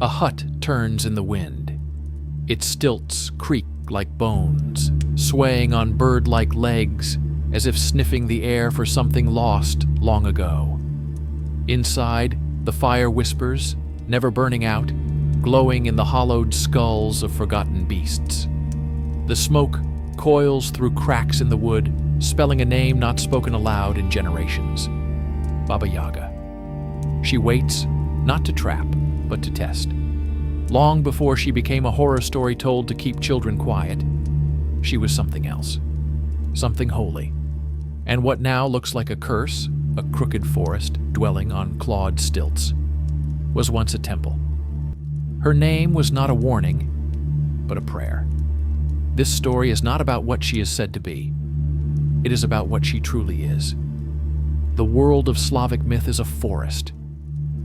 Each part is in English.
A hut turns in the wind. Its stilts creak like bones, swaying on bird-like legs as if sniffing the air for something lost long ago. Inside, the fire whispers, never burning out, glowing in the hollowed skulls of forgotten beasts. The smoke coils through cracks in the wood, spelling a name not spoken aloud in generations. Baba Yaga. She waits, not to trap, but to test. Long before she became a horror story told to keep children quiet, she was something else. Something holy. And what now looks like a curse, a crooked forest dwelling on clawed stilts, was once a temple. Her name was not a warning, but a prayer. This story is not about what she is said to be. It is about what she truly is. The world of Slavic myth is a forest,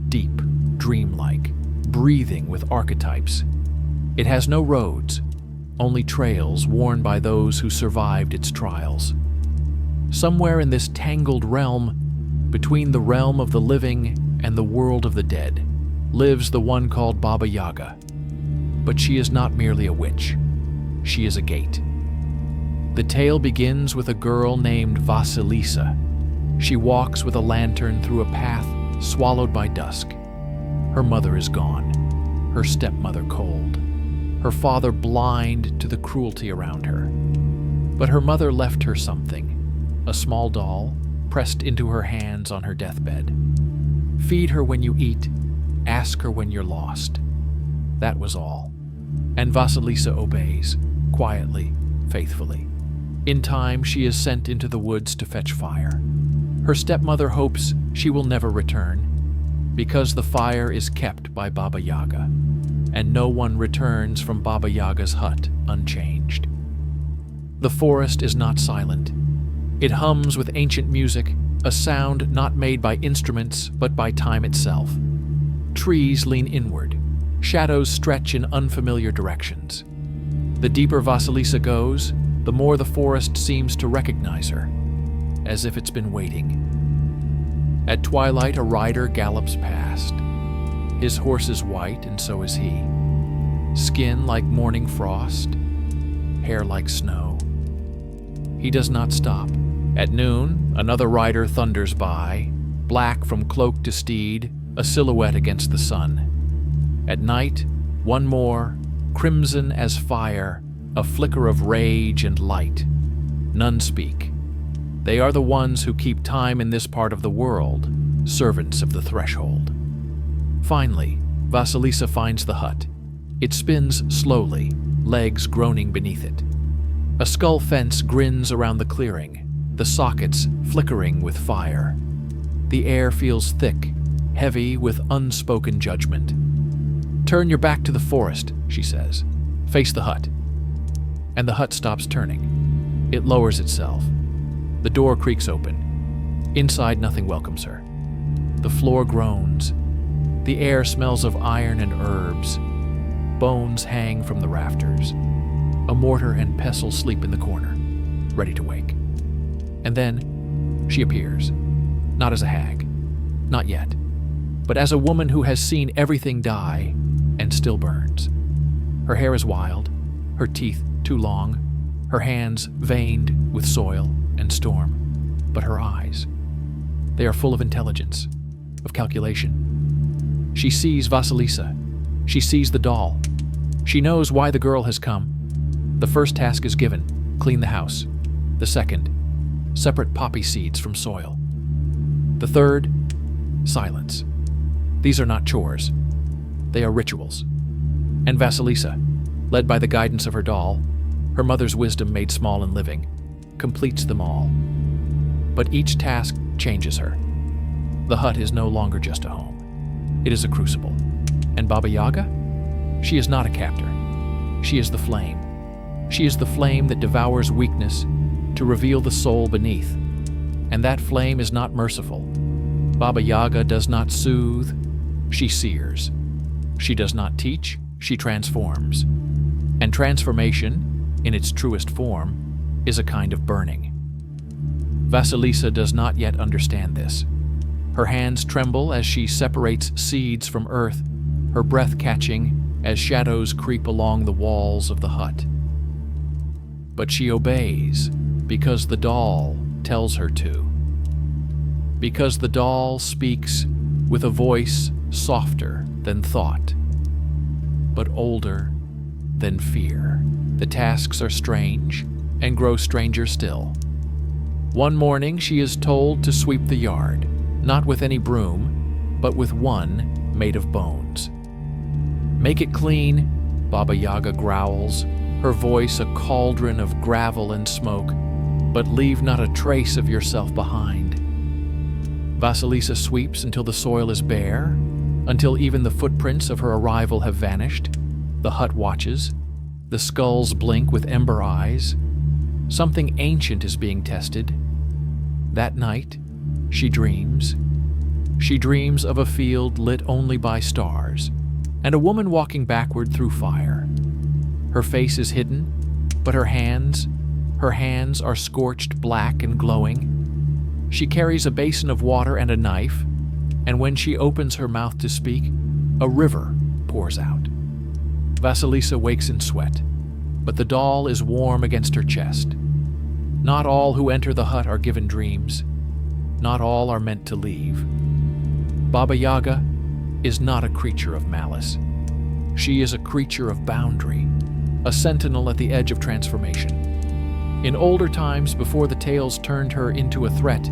deep, dreamlike, breathing with archetypes. It has no roads, only trails worn by those who survived its trials. Somewhere in this tangled realm, between the realm of the living and the world of the dead, lives the one called Baba Yaga. But she is not merely a witch. She is a gate. The tale begins with a girl named Vasilisa. She walks with a lantern through a path swallowed by dusk. Her mother is gone, her stepmother cold, her father blind to the cruelty around her. But her mother left her something, a small doll pressed into her hands on her deathbed. Feed her when you eat, ask her when you're lost. That was all. And Vasilisa obeys, quietly, faithfully. In time, she is sent into the woods to fetch fire. Her stepmother hopes she will never return, because the fire is kept by Baba Yaga, and no one returns from Baba Yaga's hut unchanged. The forest is not silent. It hums with ancient music, a sound not made by instruments but by time itself. Trees lean inward, shadows stretch in unfamiliar directions. The deeper Vasilisa goes, the more the forest seems to recognize her, as if it's been waiting. At twilight, a rider gallops past. His horse is white, and so is he. Skin like morning frost, hair like snow. He does not stop. At noon, another rider thunders by, black from cloak to steed, a silhouette against the sun. At night, one more, crimson as fire, a flicker of rage and light. None speak. They are the ones who keep time in this part of the world, servants of the threshold. Finally, Vasilisa finds the hut. It spins slowly, legs groaning beneath it. A skull fence grins around the clearing, the sockets flickering with fire. The air feels thick, heavy with unspoken judgment. "Turn your back to the forest," she says. "Face the hut." And the hut stops turning. It lowers itself. The door creaks open. Inside, nothing welcomes her. The floor groans. The air smells of iron and herbs. Bones hang from the rafters. A mortar and pestle sleep in the corner, ready to wake. And then she appears, not as a hag, not yet, but as a woman who has seen everything die and still burns. Her hair is wild, her teeth too long, her hands veined with soil and storm, but her eyes, they are full of intelligence, of calculation. She sees Vasilisa. She sees the doll. She knows why the girl has come. The first task is given, clean the house. The second, separate poppy seeds from soil. The third, silence. These are not chores. They are rituals. And Vasilisa, led by the guidance of her doll, her mother's wisdom made small and living, completes them all. But each task changes her. The hut is no longer just a home. It is a crucible. And Baba Yaga? She is not a captor. She is the flame. She is the flame that devours weakness to reveal the soul beneath. And that flame is not merciful. Baba Yaga does not soothe, she sears. She does not teach, she transforms. And transformation, in its truest form, is a kind of burning. Vasilisa does not yet understand this. Her hands tremble as she separates seeds from earth, her breath catching as shadows creep along the walls of the hut. But she obeys because the doll tells her to. Because the doll speaks with a voice softer than thought, but older than fear. The tasks are strange and grow stranger still. One morning she is told to sweep the yard, not with any broom, but with one made of bones. "Make it clean," Baba Yaga growls, her voice a cauldron of gravel and smoke, "but leave not a trace of yourself behind." Vasilisa sweeps until the soil is bare, until even the footprints of her arrival have vanished. The hut watches. The skulls blink with ember eyes. Something ancient is being tested. That night, she dreams. She dreams of a field lit only by stars, and a woman walking backward through fire. Her face is hidden, but her hands are scorched black and glowing. She carries a basin of water and a knife, and when she opens her mouth to speak, a river pours out. Vasilisa wakes in sweat, but the doll is warm against her chest. Not all who enter the hut are given dreams. Not all are meant to leave. Baba Yaga is not a creature of malice. She is a creature of boundary, a sentinel at the edge of transformation. In older times, before the tales turned her into a threat,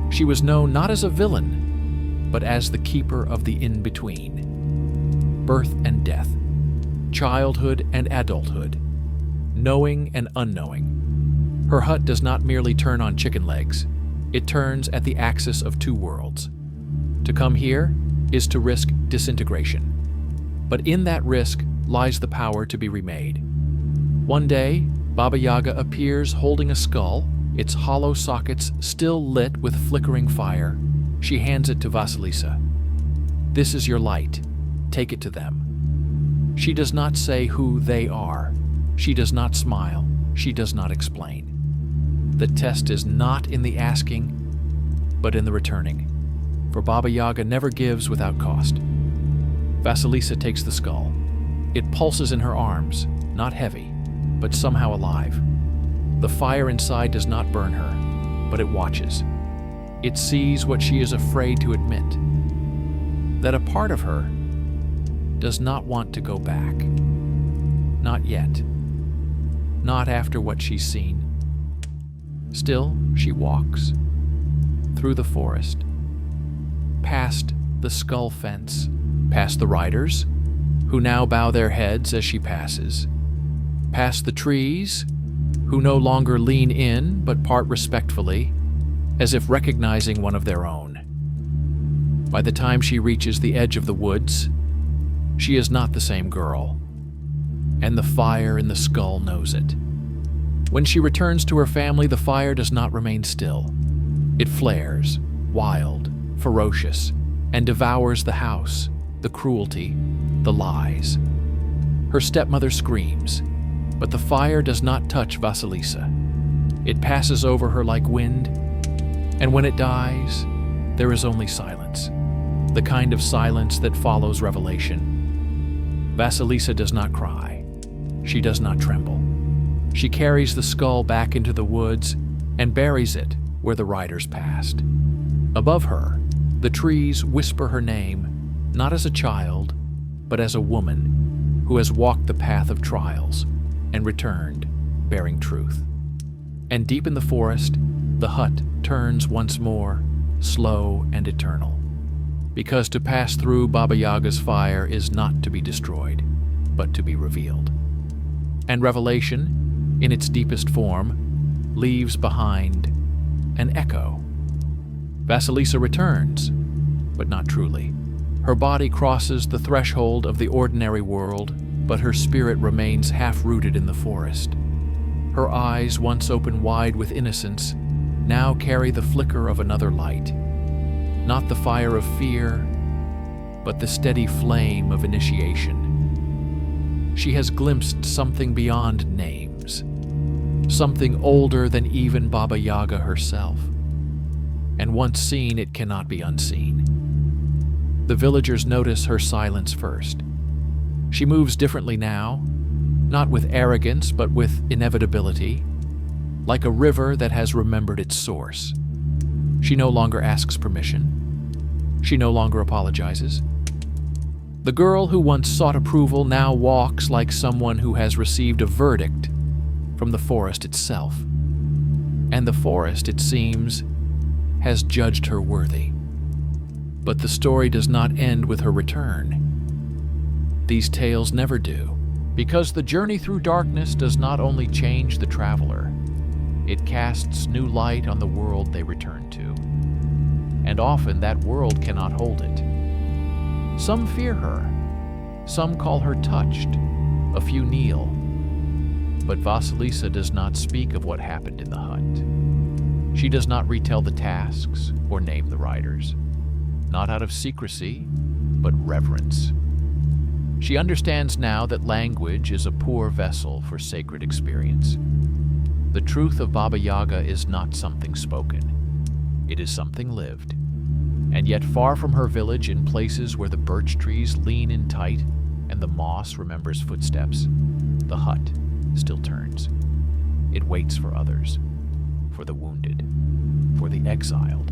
she was known not as a villain, but as the keeper of the in-between. Birth and death, childhood and adulthood, knowing and unknowing. Her hut does not merely turn on chicken legs, it turns at the axis of two worlds. To come here is to risk disintegration. But in that risk lies the power to be remade. One day, Baba Yaga appears holding a skull, its hollow sockets still lit with flickering fire. She hands it to Vasilisa. "This is your light. Take it to them." She does not say who they are. She does not smile. She does not explain. The test is not in the asking, but in the returning. For Baba Yaga never gives without cost. Vasilisa takes the skull. It pulses in her arms, not heavy, but somehow alive. The fire inside does not burn her, but it watches. It sees what she is afraid to admit, that a part of her does not want to go back. Not yet. Not after what she's seen. Still, she walks through the forest, past the skull fence, past the riders, who now bow their heads as she passes, past the trees, who no longer lean in but part respectfully, as if recognizing one of their own. By the time she reaches the edge of the woods, she is not the same girl, and the fire in the skull knows it. When she returns to her family, the fire does not remain still. It flares, wild, ferocious, and devours the house, the cruelty, the lies. Her stepmother screams, but the fire does not touch Vasilisa. It passes over her like wind, and when it dies, there is only silence, the kind of silence that follows revelation. Vasilisa does not cry. She does not tremble. She carries the skull back into the woods and buries it where the riders passed. Above her, the trees whisper her name, not as a child, but as a woman who has walked the path of trials and returned bearing truth. And deep in the forest, the hut turns once more, slow and eternal. Because to pass through Baba Yaga's fire is not to be destroyed, but to be revealed. And revelation, in its deepest form, leaves behind an echo. Vasilisa returns, but not truly. Her body crosses the threshold of the ordinary world, but her spirit remains half-rooted in the forest. Her eyes, once open wide with innocence, now carry the flicker of another light. Not the fire of fear, but the steady flame of initiation. She has glimpsed something beyond names, something older than even Baba Yaga herself. And once seen, it cannot be unseen. The villagers notice her silence first. She moves differently now, not with arrogance, but with inevitability, like a river that has remembered its source. She no longer asks permission. She no longer apologizes. The girl who once sought approval now walks like someone who has received a verdict from the forest itself. And the forest, it seems, has judged her worthy. But the story does not end with her return. These tales never do, because the journey through darkness does not only change the traveler, it casts new light on the world they return to. And often that world cannot hold it. Some fear her, some call her touched, a few kneel. But Vasilisa does not speak of what happened in the hut. She does not retell the tasks or name the riders, not out of secrecy, but reverence. She understands now that language is a poor vessel for sacred experience. The truth of Baba Yaga is not something spoken. It is something lived. And yet far from her village, in places where the birch trees lean in tight and the moss remembers footsteps, the hut still turns. It waits for others, for the wounded, for the exiled,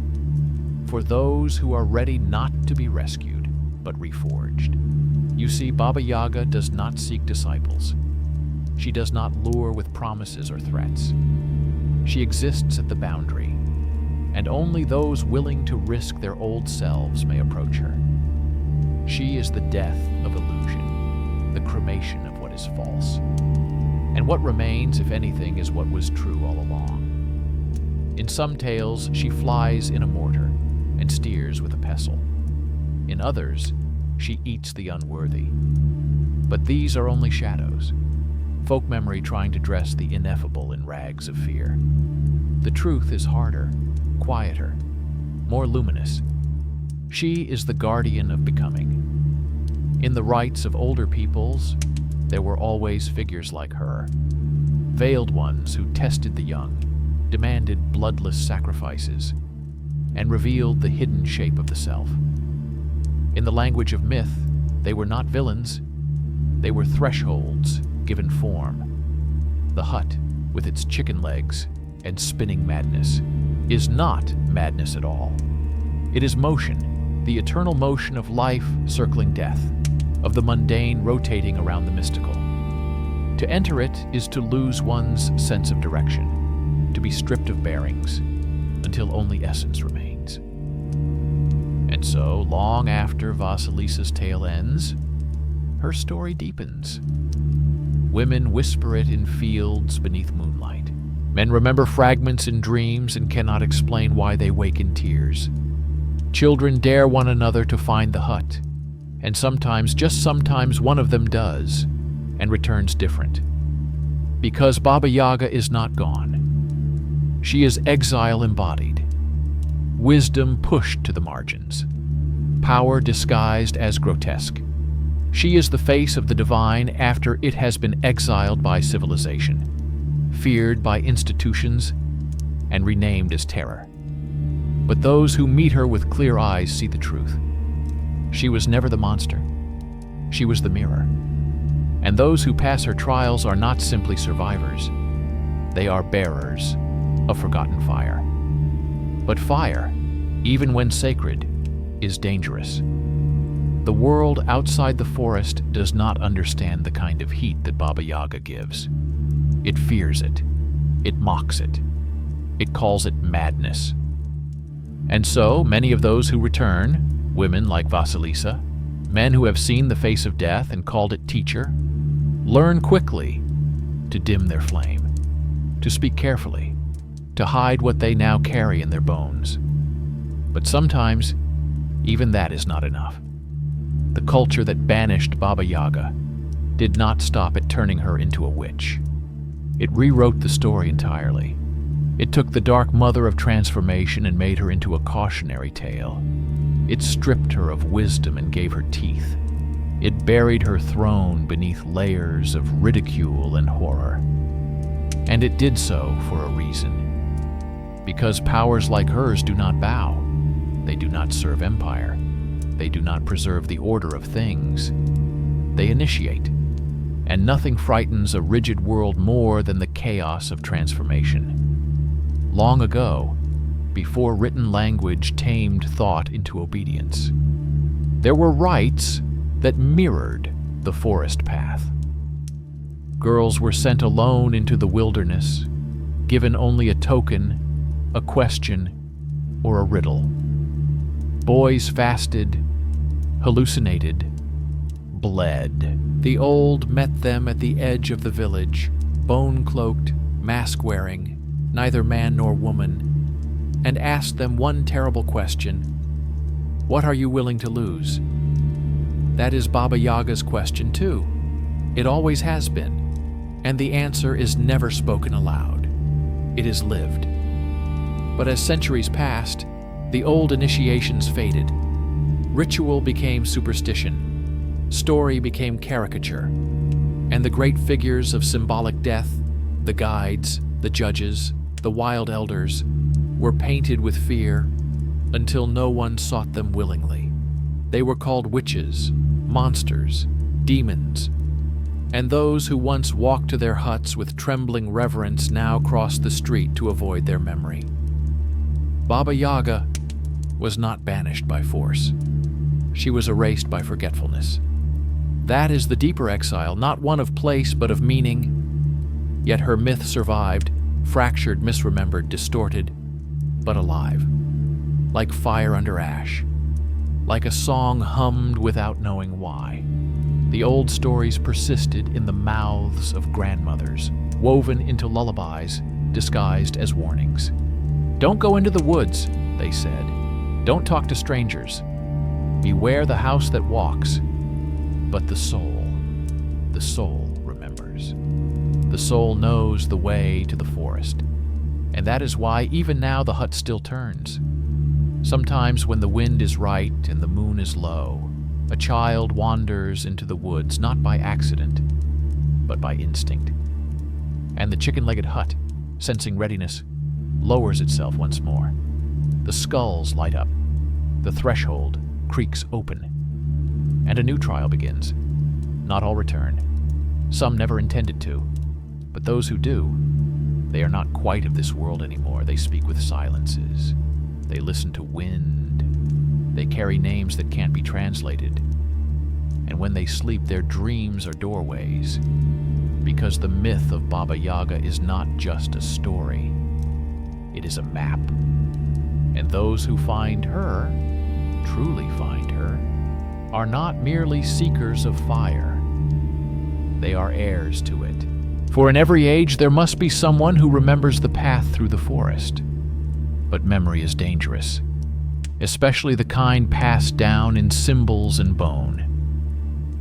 for those who are ready not to be rescued, but reforged. You see, Baba Yaga does not seek disciples. She does not lure with promises or threats. She exists at the boundary, and only those willing to risk their old selves may approach her. She is the death of illusion, the cremation of what is false. And what remains, if anything, is what was true all along. In some tales, she flies in a mortar and steers with a pestle. In others, she eats the unworthy. But these are only shadows, folk memory trying to dress the ineffable in rags of fear. The truth is harder, quieter, more luminous. She is the guardian of becoming. In the rites of older peoples, there were always figures like her, veiled ones who tested the young, demanded bloodless sacrifices, and revealed the hidden shape of the self. In the language of myth, they were not villains, they were thresholds given form. The hut, with its chicken legs and spinning madness, is not madness at all. It is motion, the eternal motion of life circling death, of the mundane rotating around the mystical. To enter it is to lose one's sense of direction, to be stripped of bearings, until only essence remains. And so, long after Vasilisa's tale ends, her story deepens. Women whisper it in fields beneath moonlight. Men remember fragments in dreams and cannot explain why they wake in tears. Children dare one another to find the hut, and sometimes, just sometimes, one of them does, and returns different. Because Baba Yaga is not gone. She is exile embodied, wisdom pushed to the margins, power disguised as grotesque. She is the face of the divine after it has been exiled by civilization, feared by institutions, and renamed as terror. But those who meet her with clear eyes see the truth. She was never the monster. She was the mirror. And those who pass her trials are not simply survivors. They are bearers of forgotten fire. But fire, even when sacred, is dangerous. The world outside the forest does not understand the kind of heat that Baba Yaga gives. It fears it. It mocks it. It calls it madness. And so, many of those who return, women like Vasilisa, men who have seen the face of death and called it teacher, learn quickly to dim their flame, to speak carefully, to hide what they now carry in their bones. But sometimes, even that is not enough. The culture that banished Baba Yaga did not stop at turning her into a witch. It rewrote the story entirely. It took the dark mother of transformation and made her into a cautionary tale. It stripped her of wisdom and gave her teeth. It buried her throne beneath layers of ridicule and horror. And it did so for a reason. Because powers like hers do not bow. They do not serve empire. They do not preserve the order of things. They initiate. And nothing frightens a rigid world more than the chaos of transformation. Long ago, before written language tamed thought into obedience, there were rites that mirrored the forest path. Girls were sent alone into the wilderness, given only a token, a question, or a riddle. Boys fasted, hallucinated, bled. The old met them at the edge of the village, bone-cloaked, mask-wearing, neither man nor woman, and asked them one terrible question: "What are you willing to lose?" That is Baba Yaga's question too. It always has been, and the answer is never spoken aloud. It is lived. But as centuries passed, the old initiations faded. Ritual became superstition. Story became caricature. And the great figures of symbolic death, the guides, the judges, the wild elders, were painted with fear until no one sought them willingly. They were called witches, monsters, demons, and those who once walked to their huts with trembling reverence now crossed the street to avoid their memory. Baba Yaga was not banished by force. She was erased by forgetfulness. That is the deeper exile, not one of place but of meaning. Yet her myth survived, fractured, misremembered, distorted, but alive. Like fire under ash. Like a song hummed without knowing why. The old stories persisted in the mouths of grandmothers, woven into lullabies, disguised as warnings. "Don't go into the woods," they said. "Don't talk to strangers. Beware the house that walks." But the soul remembers. The soul knows the way to the forest. And that is why even now the hut still turns. Sometimes when the wind is right and the moon is low, a child wanders into the woods not by accident, but by instinct. And the chicken-legged hut, sensing readiness, lowers itself once more. The skulls light up. The threshold creaks open. And a new trial begins. Not all return. Some never intended to. But those who do, they are not quite of this world anymore. They speak with silences. They listen to wind. They carry names that can't be translated. And when they sleep, their dreams are doorways. Because the myth of Baba Yaga is not just a story. It is a map. And those who find her, truly find her, are not merely seekers of fire. They are heirs to it. For in every age there must be someone who remembers the path through the forest. But memory is dangerous, especially the kind passed down in symbols and bone.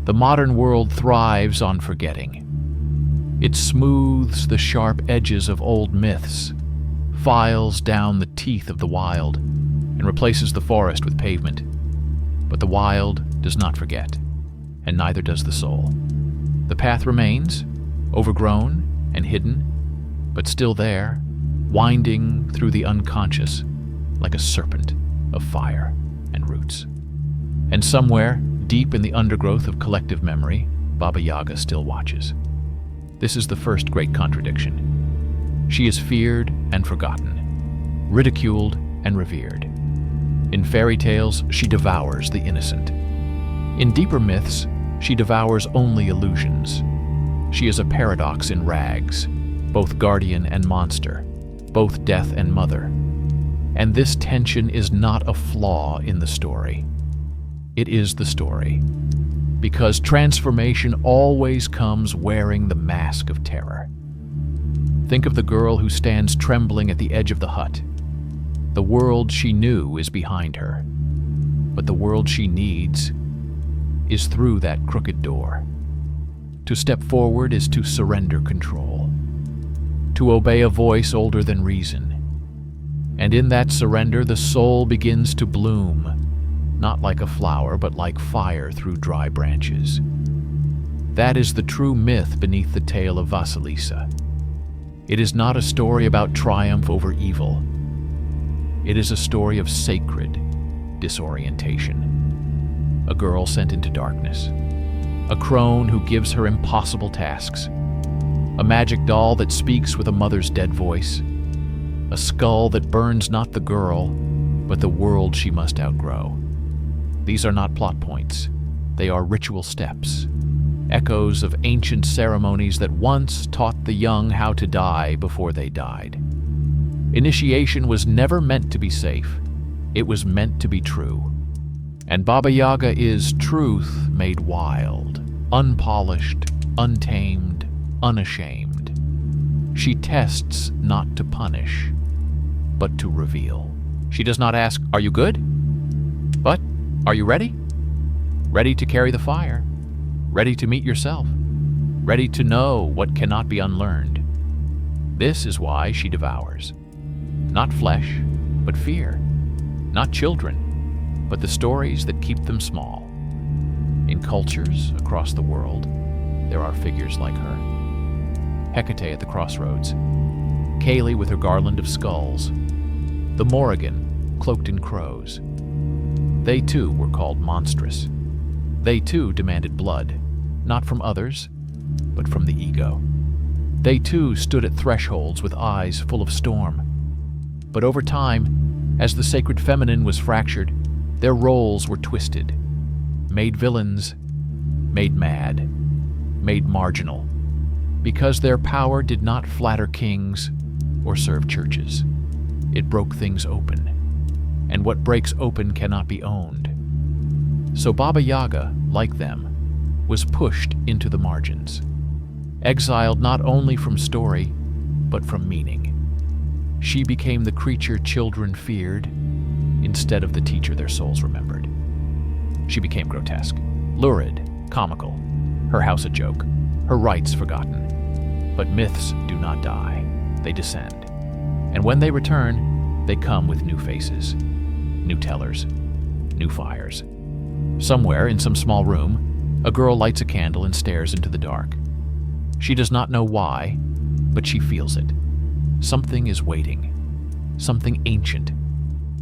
The modern world thrives on forgetting. It smooths the sharp edges of old myths, files down the teeth of the wild, and replaces the forest with pavement. But the wild does not forget, and neither does the soul. The path remains, overgrown and hidden, but still there, winding through the unconscious like a serpent of fire and roots. And somewhere, deep in the undergrowth of collective memory, Baba Yaga still watches. This is the first great contradiction. She is feared and forgotten, ridiculed and revered. In fairy tales, she devours the innocent. In deeper myths, she devours only illusions. She is a paradox in rags, both guardian and monster, both death and mother. And this tension is not a flaw in the story. It is the story. Because transformation always comes wearing the mask of terror. Think of the girl who stands trembling at the edge of the hut. The world she knew is behind her, but the world she needs is through that crooked door. To step forward is to surrender control, to obey a voice older than reason. And in that surrender, the soul begins to bloom, not like a flower, but like fire through dry branches. That is the true myth beneath the tale of Vasilisa. It is not a story about triumph over evil. It is a story of sacred disorientation. a girl sent into darkness, a crone who gives her impossible tasks, a magic doll that speaks with a mother's dead voice, a skull that burns not the girl, but the world she must outgrow. These are not plot points. They are ritual steps, echoes of ancient ceremonies that once taught the young how to die before they died. Initiation was never meant to be safe. It was meant to be true. And Baba Yaga is truth made wild, unpolished, untamed, unashamed. She tests not to punish, but to reveal. She does not ask, "Are you good?" but, "Are you ready?" Ready to carry the fire, ready to meet yourself, ready to know what cannot be unlearned. This is why she devours. Not flesh, but fear. Not children, but the stories that keep them small. In cultures across the world, there are figures like her. Hecate at the crossroads, Kaylee with her garland of skulls, the Morrigan cloaked in crows. They too were called monstrous. They too demanded blood, not from others, but from the ego. They too stood at thresholds with eyes full of storm. But over time, as the sacred feminine was fractured, their roles were twisted, made villains, made mad, made marginal, because their power did not flatter kings or serve churches. It broke things open, and what breaks open cannot be owned. So Baba Yaga, like them, was pushed into the margins, exiled not only from story, but from meaning. She became the creature children feared instead of the teacher their souls remembered. She became grotesque, lurid, comical, her house a joke, her rites forgotten. But myths do not die, they descend. And when they return, they come with new faces, new tellers, new fires. Somewhere in some small room, a girl lights a candle and stares into the dark. She does not know why, but she feels it. Something is waiting, something ancient,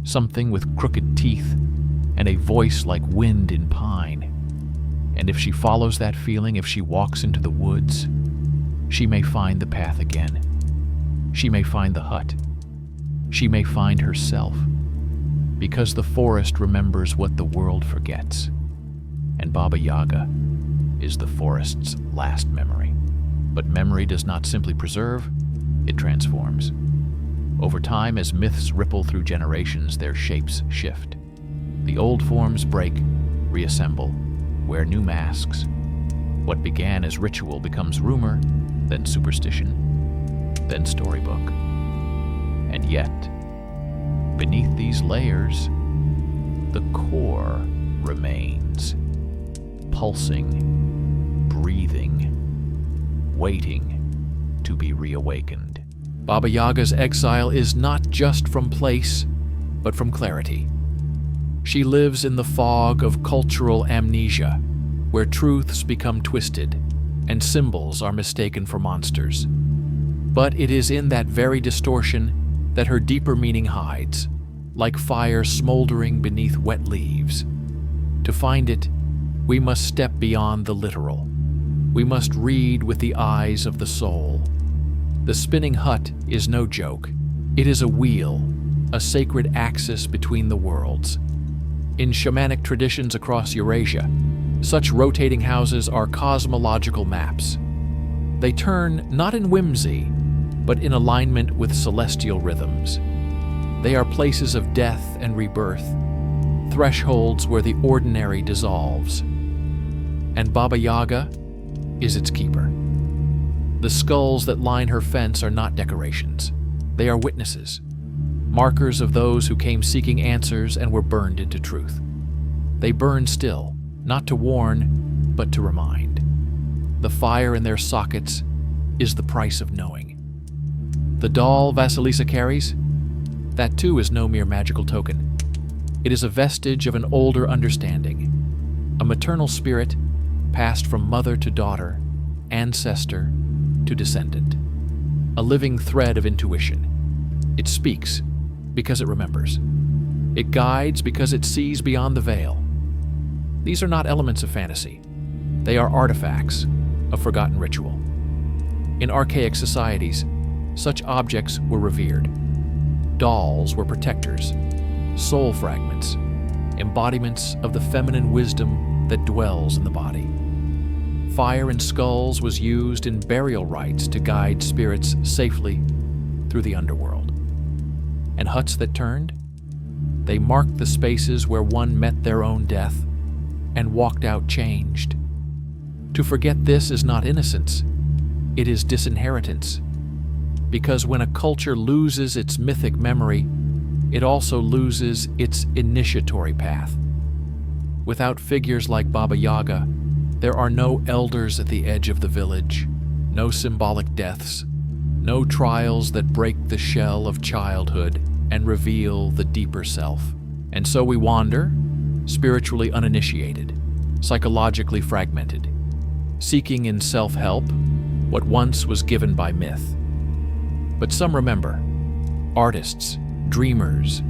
something with crooked teeth and a voice like wind in pine. And if she follows that feeling, if she walks into the woods, she may find the path again. She may find the hut. She may find herself, because the forest remembers what the world forgets. And Baba Yaga is the forest's last memory. But memory does not simply preserve, it transforms. Over time, as myths ripple through generations, their shapes shift. The old forms break, reassemble, wear new masks. What began as ritual becomes rumor, then superstition, then storybook. And yet, beneath these layers, the core remains, pulsing, breathing, waiting to be reawakened. Baba Yaga's exile is not just from place, but from clarity. She lives in the fog of cultural amnesia, where truths become twisted and symbols are mistaken for monsters. But it is in that very distortion that her deeper meaning hides, like fire smoldering beneath wet leaves. To find it, we must step beyond the literal. We must read with the eyes of the soul. The spinning hut is no joke. It is a wheel, a sacred axis between the worlds. In shamanic traditions across Eurasia, such rotating houses are cosmological maps. They turn not in whimsy, but in alignment with celestial rhythms. They are places of death and rebirth, thresholds where the ordinary dissolves. And Baba Yaga is its keeper. The skulls that line her fence are not decorations. They are witnesses, markers of those who came seeking answers and were burned into truth. They burn still, not to warn, but to remind. The fire in their sockets is the price of knowing. The doll Vasilisa carries, that too is no mere magical token. It is a vestige of an older understanding, a maternal spirit passed from mother to daughter, ancestor to descendant, a living thread of intuition. It speaks because it remembers. It guides because it sees beyond the veil. These are not elements of fantasy. They are artifacts of forgotten ritual. In archaic societies, such objects were revered. Dolls were protectors, soul fragments, embodiments of the feminine wisdom that dwells in the body. Fire in skulls was used in burial rites to guide spirits safely through the underworld. And huts that turned? They marked the spaces where one met their own death and walked out changed. To forget this is not innocence, it is disinheritance. Because when a culture loses its mythic memory, it also loses its initiatory path. Without figures like Baba Yaga, there are no elders at the edge of the village, no symbolic deaths, no trials that break the shell of childhood and reveal the deeper self. And so we wander, spiritually uninitiated, psychologically fragmented, seeking in self-help what once was given by myth. But some remember, artists, dreamers,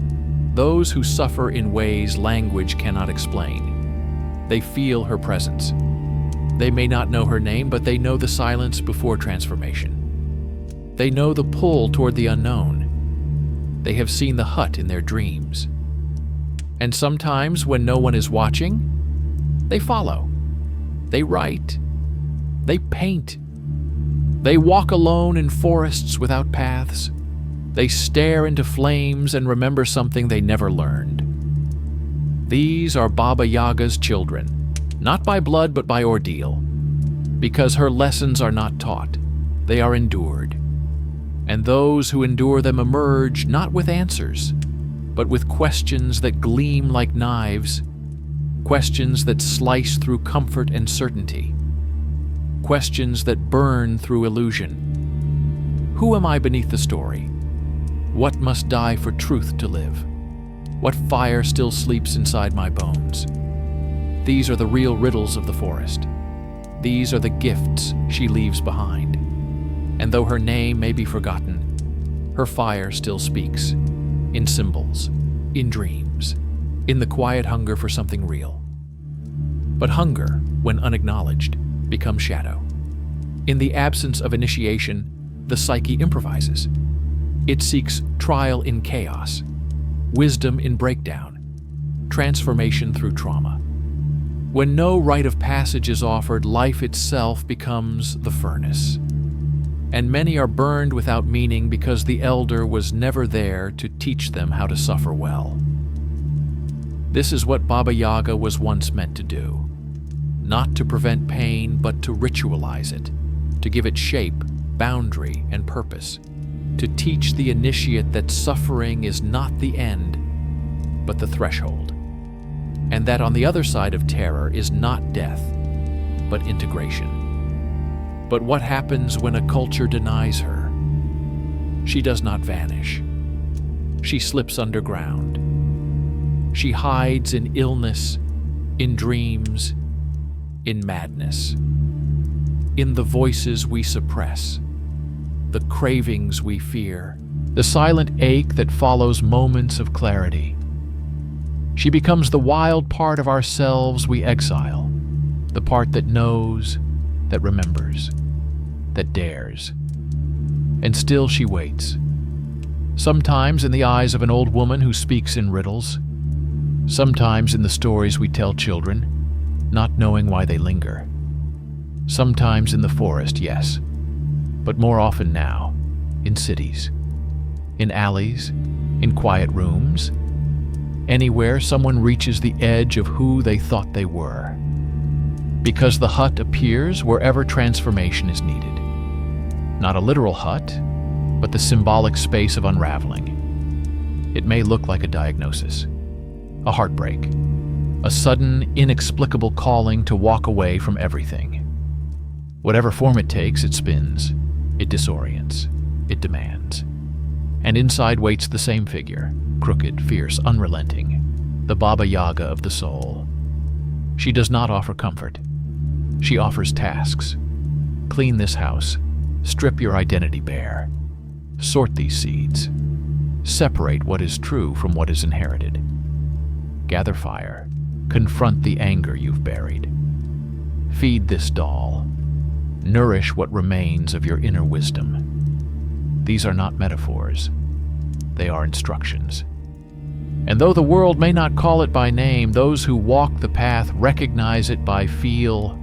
those who suffer in ways language cannot explain. They feel her presence. They may not know her name, but they know the silence before transformation. They know the pull toward the unknown. They have seen the hut in their dreams. And sometimes, when no one is watching, they follow. They write. They paint. They walk alone in forests without paths. They stare into flames and remember something they never learned. These are Baba Yaga's children, not by blood but by ordeal, because her lessons are not taught, they are endured. And those who endure them emerge not with answers, but with questions that gleam like knives, questions that slice through comfort and certainty, questions that burn through illusion. Who am I beneath the story? What must die for truth to live? What fire still sleeps inside my bones? These are the real riddles of the forest. These are the gifts she leaves behind. And though her name may be forgotten, her fire still speaks, in symbols, in dreams, in the quiet hunger for something real. But hunger, when unacknowledged, becomes shadow. In the absence of initiation, the psyche improvises. It seeks trial in chaos, wisdom in breakdown, transformation through trauma. When no rite of passage is offered, life itself becomes the furnace. And many are burned without meaning because the elder was never there to teach them how to suffer well. This is what Baba Yaga was once meant to do. Not to prevent pain, but to ritualize it, to give it shape, boundary, and purpose. To teach the initiate that suffering is not the end, but the threshold. And that on the other side of terror is not death, but integration. But what happens when a culture denies her? She does not vanish. She slips underground. She hides in illness, in dreams, in madness, in the voices we suppress, the cravings we fear, the silent ache that follows moments of clarity. She becomes the wild part of ourselves we exile, the part that knows, that remembers, that dares. And still she waits, sometimes in the eyes of an old woman who speaks in riddles, sometimes in the stories we tell children, not knowing why they linger. Sometimes in the forest, yes, but more often now, in cities, in alleys, in quiet rooms, anywhere someone reaches the edge of who they thought they were. Because the hut appears wherever transformation is needed. Not a literal hut, but the symbolic space of unraveling. It may look like a diagnosis, a heartbreak, a sudden, inexplicable calling to walk away from everything. Whatever form it takes, it spins, it disorients, it demands. And inside waits the same figure, crooked, fierce, unrelenting, the Baba Yaga of the soul. She does not offer comfort. She offers tasks. Clean this house. Strip your identity bare. Sort these seeds. Separate what is true from what is inherited. Gather fire. Confront the anger you've buried. Feed this doll. Nourish what remains of your inner wisdom. These are not metaphors. They are instructions. And though the world may not call it by name, those who walk the path recognize it by feel,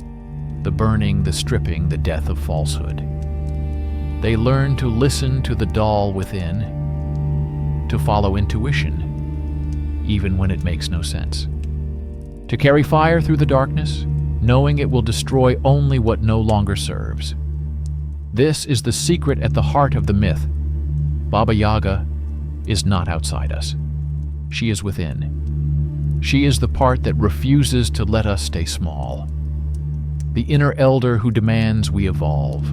the burning, the stripping, the death of falsehood. They learn to listen to the doll within, to follow intuition, even when it makes no sense. To carry fire through the darkness, knowing it will destroy only what no longer serves. This is the secret at the heart of the myth. Baba Yaga is not outside us. She is within. She is the part that refuses to let us stay small. The inner elder who demands we evolve.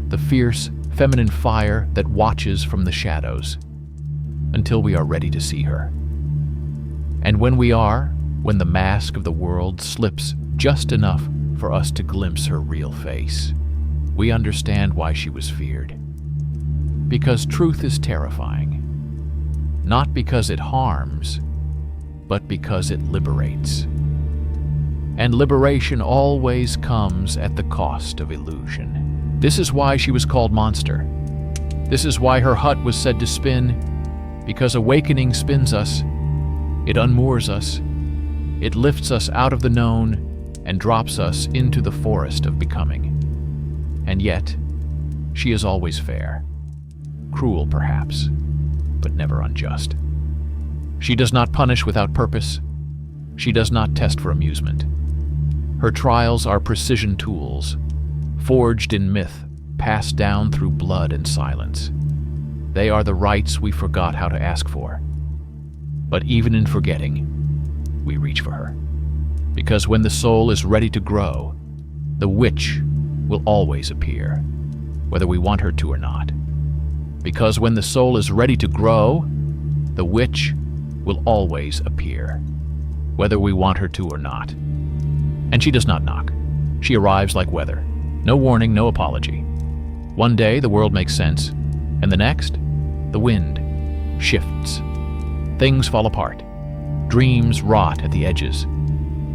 The fierce, feminine fire that watches from the shadows until we are ready to see her. And when we are, when the mask of the world slips just enough for us to glimpse her real face, we understand why she was feared. Because truth is terrifying. Not because it harms, but because it liberates. And liberation always comes at the cost of illusion. This is why she was called Monster. This is why her hut was said to spin, because awakening spins us, it unmoors us, it lifts us out of the known and drops us into the forest of becoming. And yet, she is always fair. Cruel, perhaps, but never unjust. She does not punish without purpose. She does not test for amusement. Her trials are precision tools, forged in myth, passed down through blood and silence. They are the rites we forgot how to ask for. But even in forgetting, we reach for her. Because when the soul is ready to grow, the witch will always appear, whether we want her to or not. Because when the soul is ready to grow, the witch will always appear, whether we want her to or not. And she does not knock. She arrives like weather. No warning, no apology. One day the world makes sense, and the next, the wind shifts. Things fall apart. Dreams rot at the edges.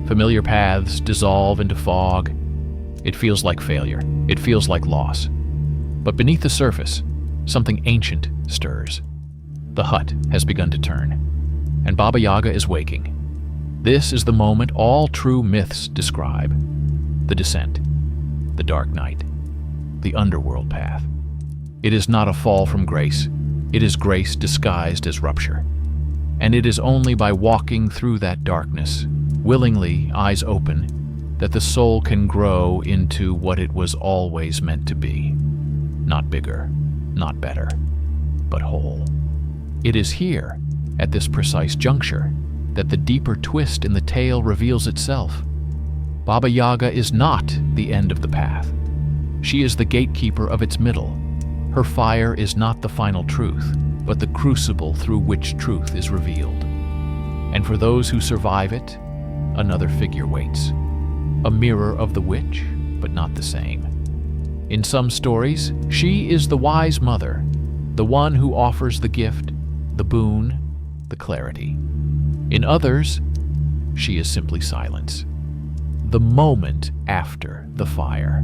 Familiar paths dissolve into fog. It feels like failure. It feels like loss. But beneath the surface, something ancient stirs. The hut has begun to turn, and Baba Yaga is waking. This is the moment all true myths describe. The descent, the dark night, the underworld path. It is not a fall from grace. It is grace disguised as rupture. And it is only by walking through that darkness, willingly, eyes open, that the soul can grow into what it was always meant to be. Not bigger, not better, but whole. It is here, at this precise juncture, that the deeper twist in the tale reveals itself. Baba Yaga is not the end of the path. She is the gatekeeper of its middle. Her fire is not the final truth, but the crucible through which truth is revealed. And for those who survive it, another figure waits. A mirror of the witch, but not the same. In some stories, she is the wise mother, the one who offers the gift, the boon, the clarity. In others, she is simply silence. The moment after the fire.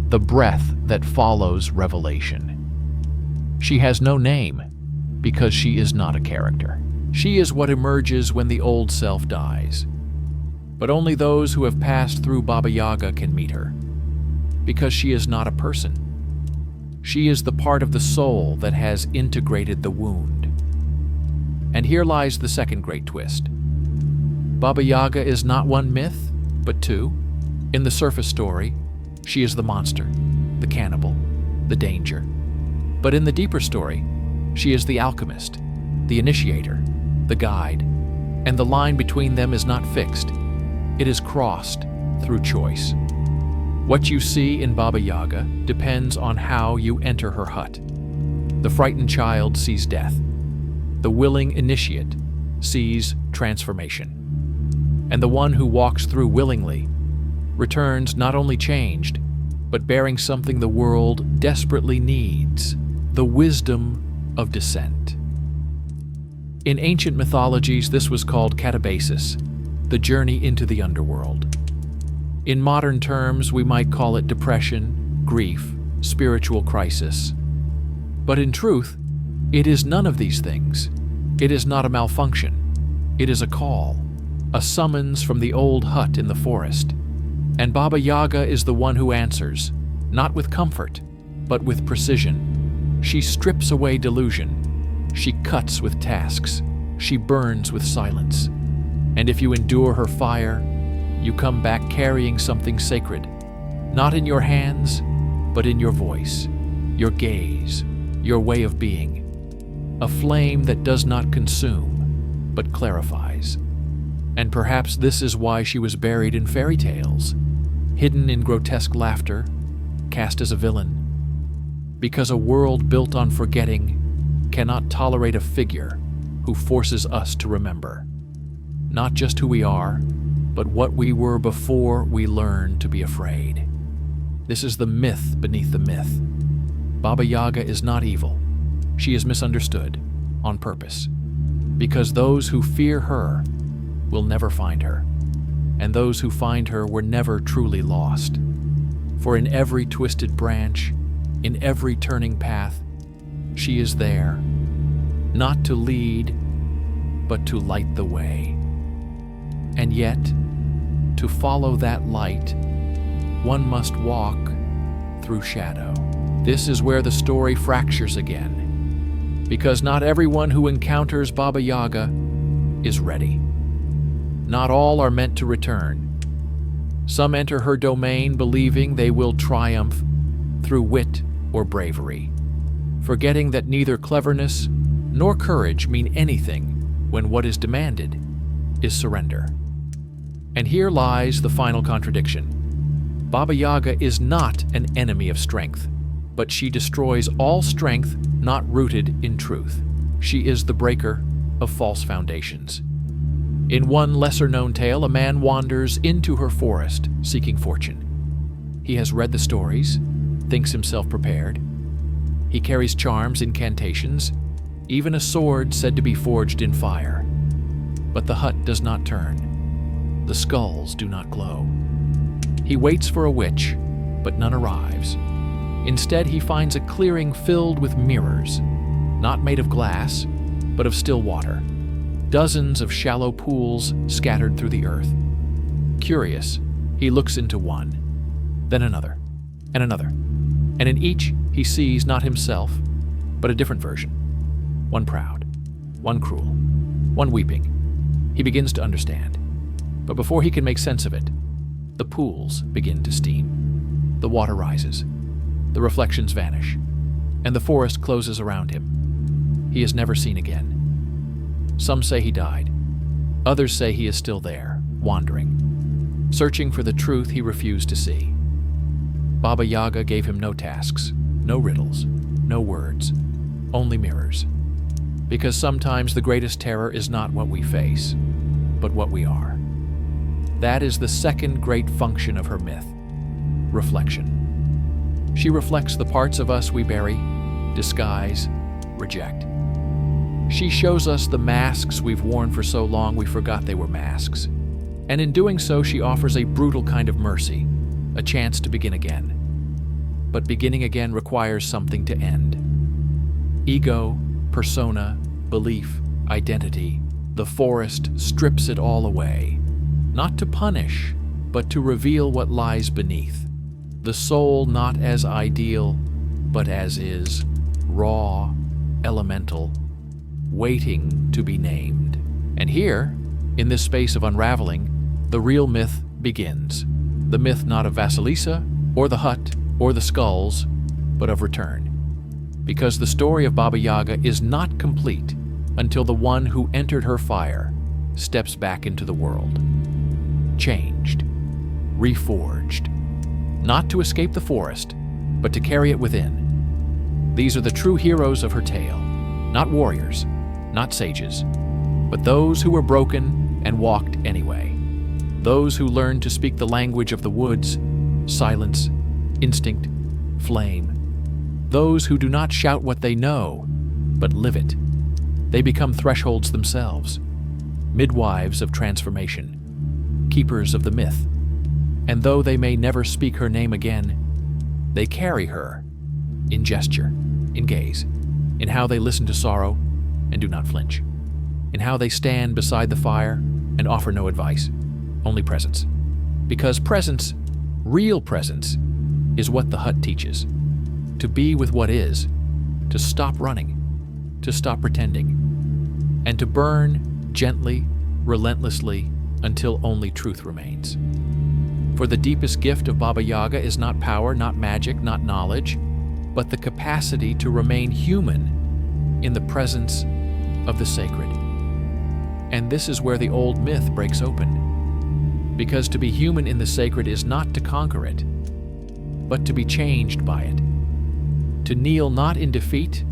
The breath that follows revelation. She has no name, because she is not a character. She is what emerges when the old self dies. But only those who have passed through Baba Yaga can meet her, because she is not a person. She is the part of the soul that has integrated the wound. And here lies the second great twist. Baba Yaga is not one myth, but two. In the surface story, she is the monster, the cannibal, the danger. But in the deeper story, she is the alchemist, the initiator, the guide, and the line between them is not fixed. It is crossed through choice. What you see in Baba Yaga depends on how you enter her hut. The frightened child sees death. The willing initiate sees transformation. And the one who walks through willingly returns not only changed, but bearing something the world desperately needs, the wisdom of descent. In ancient mythologies, this was called catabasis, the journey into the underworld. In modern terms, we might call it depression, grief, spiritual crisis. But in truth, it is none of these things. It is not a malfunction. It is a call, a summons from the old hut in the forest. And Baba Yaga is the one who answers, not with comfort, but with precision. She strips away delusion. She cuts with tasks. She burns with silence. And if you endure her fire, you come back carrying something sacred, not in your hands, but in your voice, your gaze, your way of being. A flame that does not consume, but clarifies. And perhaps this is why she was buried in fairy tales, hidden in grotesque laughter, cast as a villain. Because a world built on forgetting cannot tolerate a figure who forces us to remember. Not just who we are, but what we were before we learned to be afraid. This is the myth beneath the myth. Baba Yaga is not evil. She is misunderstood, on purpose. Because those who fear her will never find her, and those who find her were never truly lost. For in every twisted branch, in every turning path, she is there, not to lead, but to light the way. And yet, to follow that light, one must walk through shadow. This is where the story fractures again, because not everyone who encounters Baba Yaga is ready. Not all are meant to return. Some enter her domain believing they will triumph through wit or bravery, forgetting that neither cleverness nor courage mean anything when what is demanded is surrender. And here lies the final contradiction. Baba Yaga is not an enemy of strength, but she destroys all strength not rooted in truth. She is the breaker of false foundations. In one lesser-known tale, a man wanders into her forest seeking fortune. He has read the stories, thinks himself prepared. He carries charms, incantations, even a sword said to be forged in fire. But the hut does not turn. The skulls do not glow. He waits for a witch, but none arrives. Instead, he finds a clearing filled with mirrors, not made of glass, but of still water. Dozens of shallow pools scattered through the earth. Curious, he looks into one, then another, and another. And in each, he sees not himself, but a different version. One proud, one cruel, one weeping. He begins to understand. But before he can make sense of it, the pools begin to steam. The water rises. The reflections vanish. And the forest closes around him. He is never seen again. Some say he died. Others say he is still there, wandering, searching for the truth he refused to see. Baba Yaga gave him no tasks, no riddles, no words, only mirrors. Because sometimes the greatest terror is not what we face, but what we are. That is the second great function of her myth, reflection. She reflects the parts of us we bury, disguise, reject. She shows us the masks we've worn for so long we forgot they were masks. And in doing so, she offers a brutal kind of mercy, a chance to begin again. But beginning again requires something to end. Ego, persona, belief, identity, the forest strips it all away. Not to punish, but to reveal what lies beneath. The soul not as ideal, but as is, raw, elemental, waiting to be named. And here, in this space of unraveling, the real myth begins. The myth not of Vasilisa, or the hut, or the skulls, but of return. Because the story of Baba Yaga is not complete until the one who entered her fire steps back into the world. Changed, reforged, not to escape the forest, but to carry it within. These are the true heroes of her tale, not warriors, not sages, but those who were broken and walked anyway. Those who learned to speak the language of the woods, silence, instinct, flame. Those who do not shout what they know, but live it. They become thresholds themselves, midwives of transformation. keepers of the myth, and though they may never speak her name again, they carry her in gesture, in gaze, in how they listen to sorrow and do not flinch, in how they stand beside the fire and offer no advice, only presence. Because presence, real presence, is what the hut teaches. To be with what is, to stop running, to stop pretending, and to burn gently, relentlessly, until only truth remains. For the deepest gift of Baba Yaga is not power, not magic, not knowledge, but the capacity to remain human in the presence of the sacred. And this is where the old myth breaks open. Because to be human in the sacred is not to conquer it, but to be changed by it. To kneel not in defeat,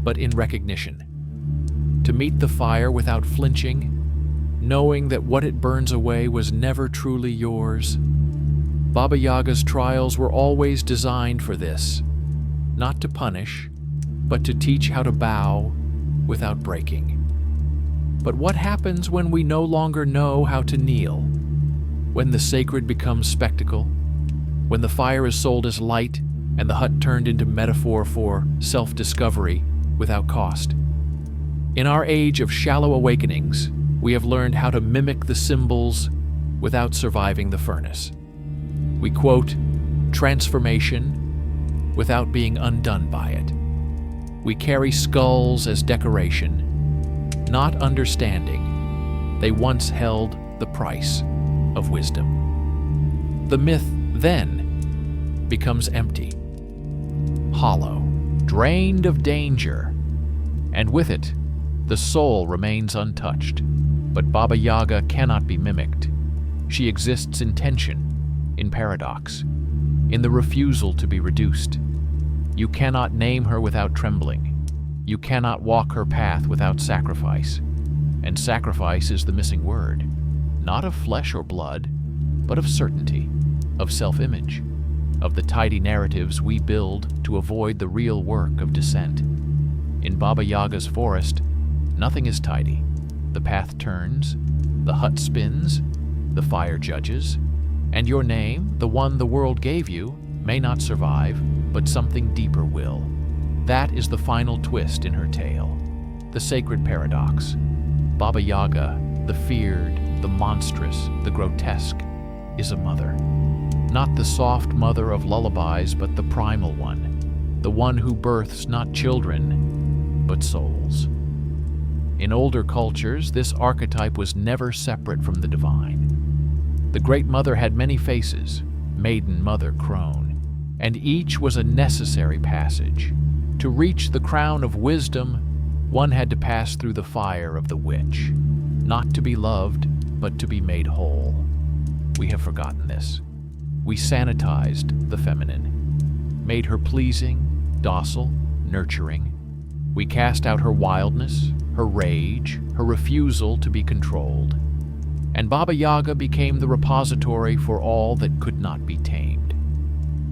but in recognition. To meet the fire without flinching, knowing that what it burns away was never truly yours. Baba Yaga's trials were always designed for this, not to punish, but to teach how to bow without breaking. But what happens when we no longer know how to kneel? When the sacred becomes spectacle? When the fire is sold as light and the hut turned into metaphor for self-discovery without cost? In our age of shallow awakenings, we have learned how to mimic the symbols without surviving the furnace. We quote transformation without being undone by it. We carry skulls as decoration, not understanding they once held the price of wisdom. The myth then becomes empty, hollow, drained of danger, and with it, the soul remains untouched. But Baba Yaga cannot be mimicked. She exists in tension, in paradox, in the refusal to be reduced. You cannot name her without trembling. You cannot walk her path without sacrifice. And sacrifice is the missing word, not of flesh or blood, but of certainty, of self-image, of the tidy narratives we build to avoid the real work of descent. In Baba Yaga's forest, nothing is tidy. The path turns, the hut spins, the fire judges, and your name, the one the world gave you, may not survive, but something deeper will. That is the final twist in her tale, the sacred paradox. Baba Yaga, the feared, the monstrous, the grotesque, is a mother. Not the soft mother of lullabies, but the primal one, the one who births not children, but souls. In older cultures, this archetype was never separate from the divine. The Great Mother had many faces, Maiden Mother Crone, and each was a necessary passage. To reach the crown of wisdom, one had to pass through the fire of the witch, not to be loved, but to be made whole. We have forgotten this. We sanitized the feminine, made her pleasing, docile, nurturing. We cast out her wildness, her rage, her refusal to be controlled. And Baba Yaga became the repository for all that could not be tamed.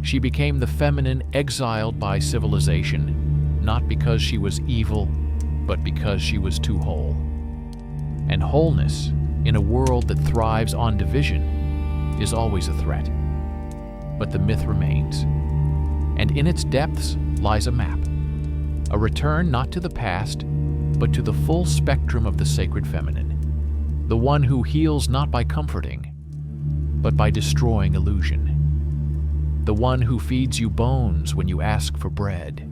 She became the feminine exiled by civilization, not because she was evil, but because she was too whole. And wholeness, in a world that thrives on division, is always a threat. But the myth remains, and in its depths lies a map. A return not to the past, but to the full spectrum of the sacred feminine. The one who heals not by comforting, but by destroying illusion. The one who feeds you bones when you ask for bread.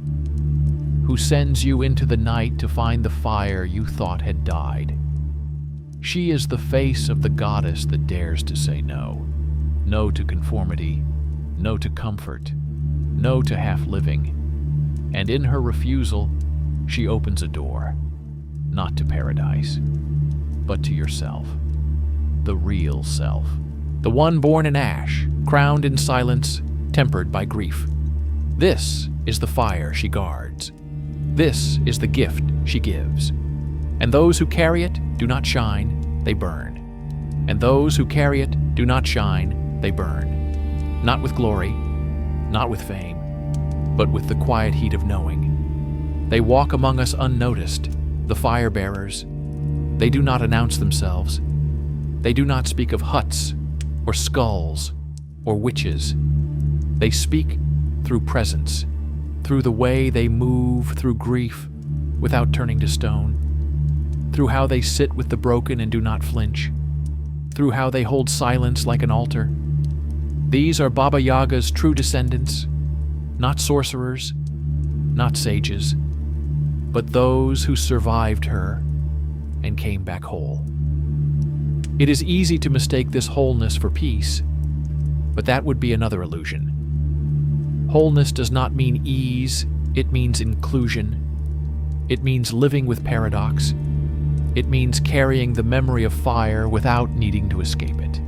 Who sends you into the night to find the fire you thought had died. She is the face of the goddess that dares to say no. No to conformity, no to comfort, no to half-living. And in her refusal, she opens a door, not to paradise, but to yourself, the real self, the one born in ash, crowned in silence, tempered by grief. This is the fire she guards. This is the gift she gives. And those who carry it do not shine, they burn. And those who carry it do not shine, they burn. Not with glory, not with fame, but with the quiet heat of knowing. They walk among us unnoticed, the fire bearers. They do not announce themselves. They do not speak of huts or skulls or witches. They speak through presence, through the way they move through grief without turning to stone, through how they sit with the broken and do not flinch, through how they hold silence like an altar. These are Baba Yaga's true descendants, not sorcerers, not sages, but those who survived her and came back whole. It is easy to mistake this wholeness for peace, but that would be another illusion. Wholeness does not mean ease, it means inclusion. It means living with paradox. It means carrying the memory of fire without needing to escape it.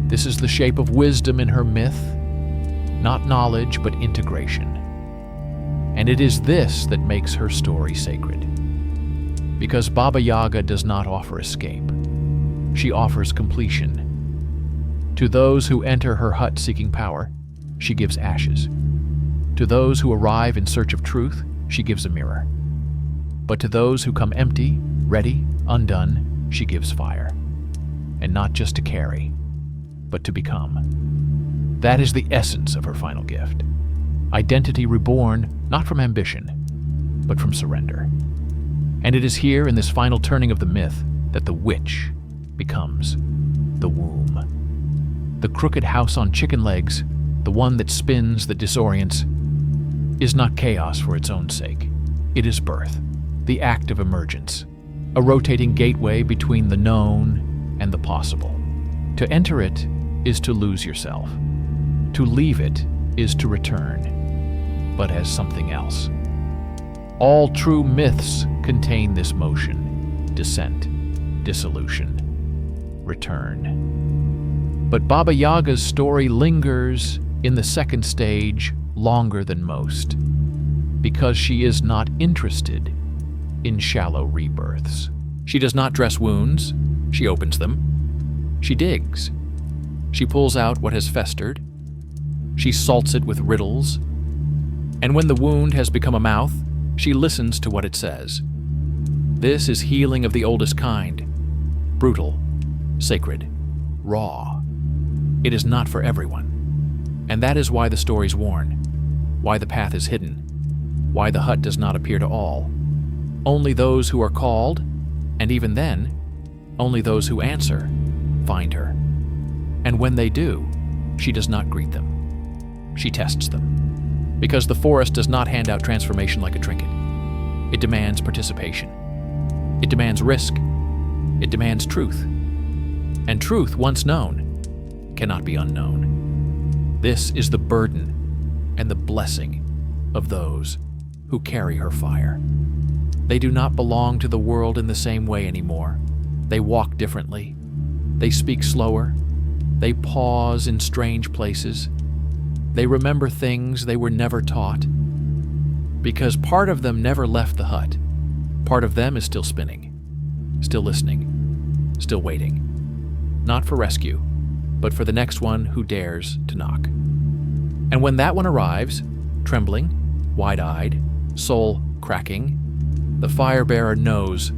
This is the shape of wisdom in her myth, not knowledge but integration. And it is this that makes her story sacred. Because Baba Yaga does not offer escape. She offers completion. To those who enter her hut seeking power, she gives ashes. To those who arrive in search of truth, she gives a mirror. But to those who come empty, ready, undone, she gives fire. And not just to carry, but to become. That is the essence of her final gift. Identity reborn, not from ambition, but from surrender. And it is here in this final turning of the myth that the witch becomes the womb. The crooked house on chicken legs, the one that spins, that disorients, is not chaos for its own sake. It is birth, the act of emergence, a rotating gateway between the known and the possible. To enter it is to lose yourself. To leave it is to return, but as something else. All true myths contain this motion, descent, dissolution, return. But Baba Yaga's story lingers in the second stage longer than most, because she is not interested in shallow rebirths. She does not dress wounds, she opens them. She digs. She pulls out what has festered. She salts it with riddles. And when the wound has become a mouth, she listens to what it says. This is healing of the oldest kind, brutal, sacred, raw. It is not for everyone. And that is why the story's worn, why the path is hidden, why the hut does not appear to all. Only those who are called, and even then, only those who answer, find her. And when they do, she does not greet them. She tests them. Because the forest does not hand out transformation like a trinket. It demands participation. It demands risk. It demands truth. And truth, once known, cannot be unknown. This is the burden and the blessing of those who carry her fire. They do not belong to the world in the same way anymore. They walk differently. They speak slower. They pause in strange places. They remember things they were never taught. Because part of them never left the hut. Part of them is still spinning, still listening, still waiting. Not for rescue, but for the next one who dares to knock. And when that one arrives, trembling, wide-eyed, soul cracking, the fire bearer knows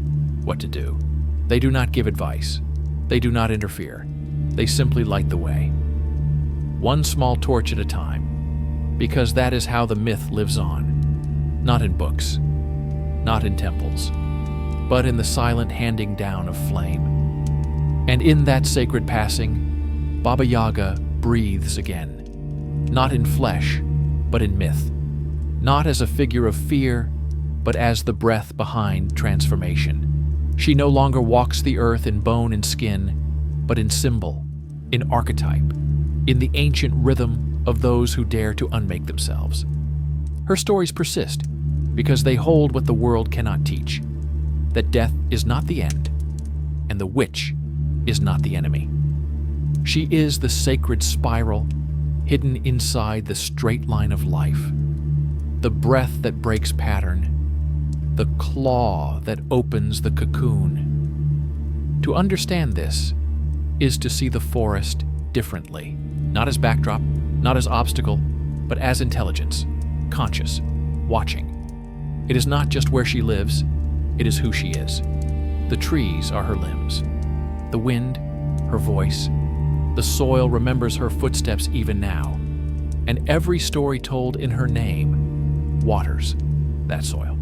what to do. They do not give advice. They do not interfere. They simply light the way. One small torch at a time, because that is how the myth lives on. Not in books, not in temples, but in the silent handing down of flame. And in that sacred passing, Baba Yaga breathes again, not in flesh, but in myth, not as a figure of fear, but as the breath behind transformation. She no longer walks the earth in bone and skin, but in symbol, in archetype, in the ancient rhythm of those who dare to unmake themselves. Her stories persist because they hold what the world cannot teach, that death is not the end, and the witch is not the enemy. She is the sacred spiral hidden inside the straight line of life, the breath that breaks pattern, the claw that opens the cocoon. To understand this is to see the forest differently, not as backdrop, not as obstacle, but as intelligence, conscious, watching. It is not just where she lives, it is who she is. The trees are her limbs. The wind, her voice, the soil remembers her footsteps even now, and every story told in her name waters that soil.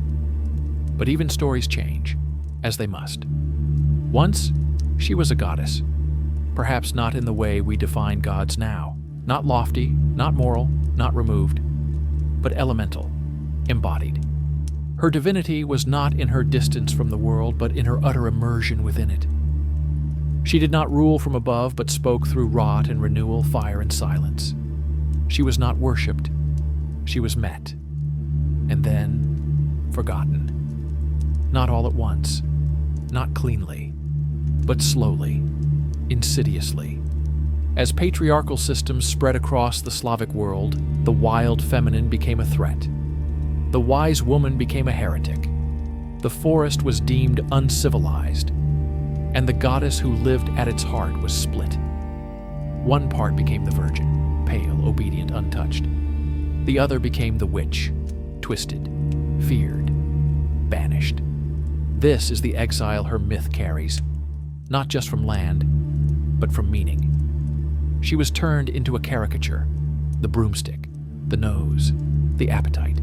But even stories change, as they must. Once, she was a goddess, perhaps not in the way we define gods now. Not lofty, not moral, not removed, but elemental, embodied. Her divinity was not in her distance from the world, but in her utter immersion within it. She did not rule from above, but spoke through rot and renewal, fire and silence. She was not worshipped, she was met, and then forgotten. Not all at once, not cleanly, but slowly, insidiously. As patriarchal systems spread across the Slavic world, the wild feminine became a threat. The wise woman became a heretic. The forest was deemed uncivilized, and the goddess who lived at its heart was split. One part became the virgin, pale, obedient, untouched. The other became the witch, twisted, feared, banished. This is the exile her myth carries, not just from land, but from meaning. She was turned into a caricature, the broomstick, the nose, the appetite,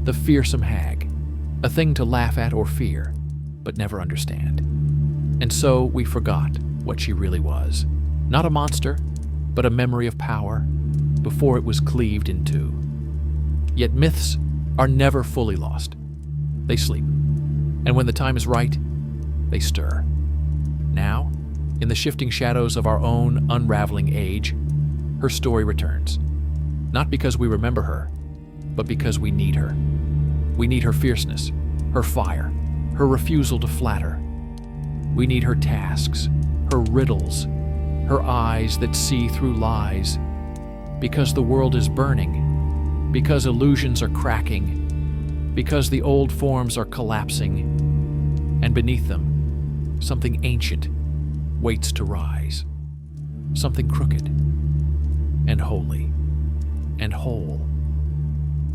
the fearsome hag, a thing to laugh at or fear, but never understand. And so we forgot what she really was. Not a monster, but a memory of power, before it was cleaved in two. Yet myths are never fully lost. They sleep, and when the time is right, they stir. Now, in the shifting shadows of our own unraveling age, her story returns. Not because we remember her, but because we need her. We need her fierceness, her fire, her refusal to flatter. We need her tasks, her riddles, her eyes that see through lies. Because the world is burning, because illusions are cracking, because the old forms are collapsing, and beneath them, something ancient waits to rise. Something crooked and holy and whole.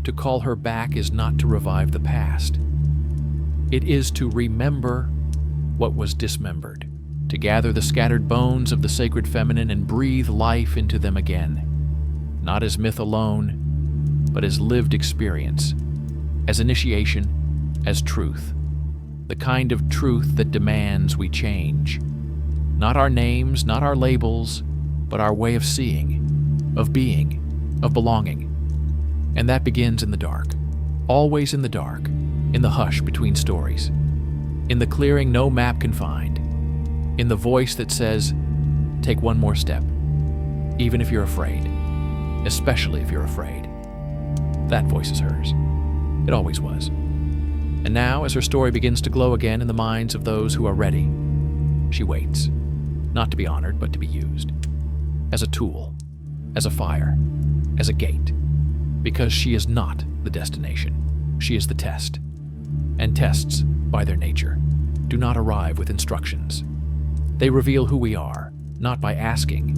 To call her back is not to revive the past. It is to remember what was dismembered, to gather the scattered bones of the sacred feminine and breathe life into them again, not as myth alone, but as lived experience, as initiation, as truth, the kind of truth that demands we change. Not our names, not our labels, but our way of seeing, of being, of belonging. And that begins in the dark, always in the dark, in the hush between stories, in the clearing no map can find, in the voice that says, take one more step, even if you're afraid, especially if you're afraid. That voice is hers. It always was. And now, as her story begins to glow again in the minds of those who are ready, she waits, not to be honored, but to be used, as a tool, as a fire, as a gate, because she is not the destination. She is the test. And tests, by their nature, do not arrive with instructions. They reveal who we are, not by asking,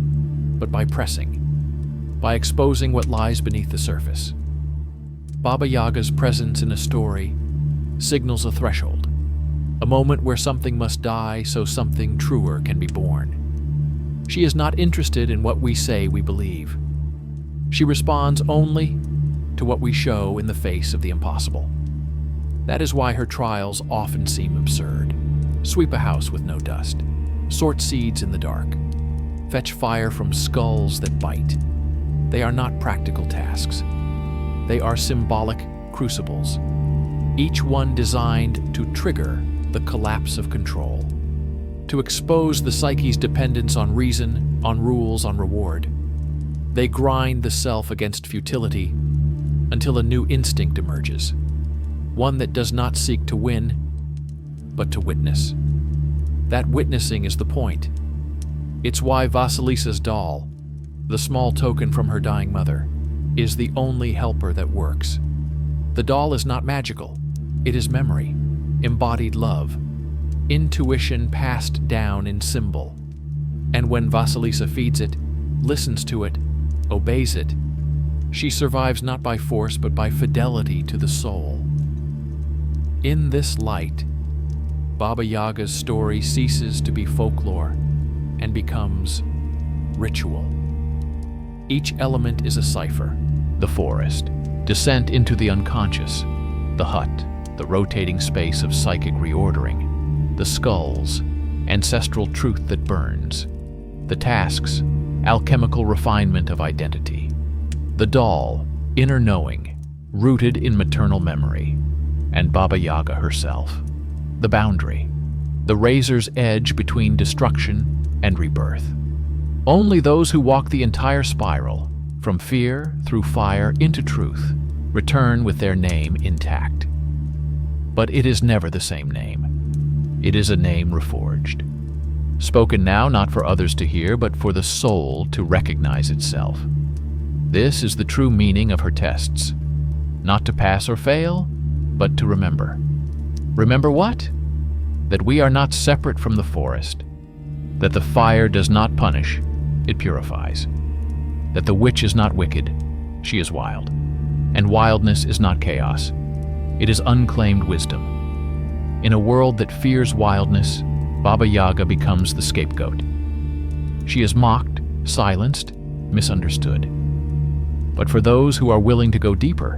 but by pressing, by exposing what lies beneath the surface. Baba Yaga's presence in a story signals a threshold, a moment where something must die so something truer can be born. She is not interested in what we say we believe. She responds only to what we show in the face of the impossible. That is why her trials often seem absurd. Sweep a house with no dust, sort seeds in the dark, fetch fire from skulls that bite. They are not practical tasks. They are symbolic crucibles, each one designed to trigger the collapse of control, to expose the psyche's dependence on reason, on rules, on reward. They grind the self against futility until a new instinct emerges, one that does not seek to win, but to witness. That witnessing is the point. It's why Vasilisa's doll, the small token from her dying mother, is the only helper that works. The doll is not magical. It is memory, embodied love, intuition passed down in symbol. And when Vasilisa feeds it, listens to it, obeys it, she survives not by force but by fidelity to the soul. In this light, Baba Yaga's story ceases to be folklore and becomes ritual. Each element is a cipher: the forest, descent into the unconscious; the hut, the rotating space of psychic reordering; the skulls, ancestral truth that burns; the tasks, alchemical refinement of identity; the doll, inner knowing, rooted in maternal memory; and Baba Yaga herself, the boundary, the razor's edge between destruction and rebirth. Only those who walk the entire spiral, from fear through fire into truth, return with their name intact. But it is never the same name. It is a name reforged. Spoken now not for others to hear, but for the soul to recognize itself. This is the true meaning of her tests. Not to pass or fail, but to remember. Remember what? That we are not separate from the forest. That the fire does not punish, it purifies. That the witch is not wicked, she is wild. And wildness is not chaos. It is unclaimed wisdom. In a world that fears wildness, Baba Yaga becomes the scapegoat. She is mocked, silenced, misunderstood. But for those who are willing to go deeper,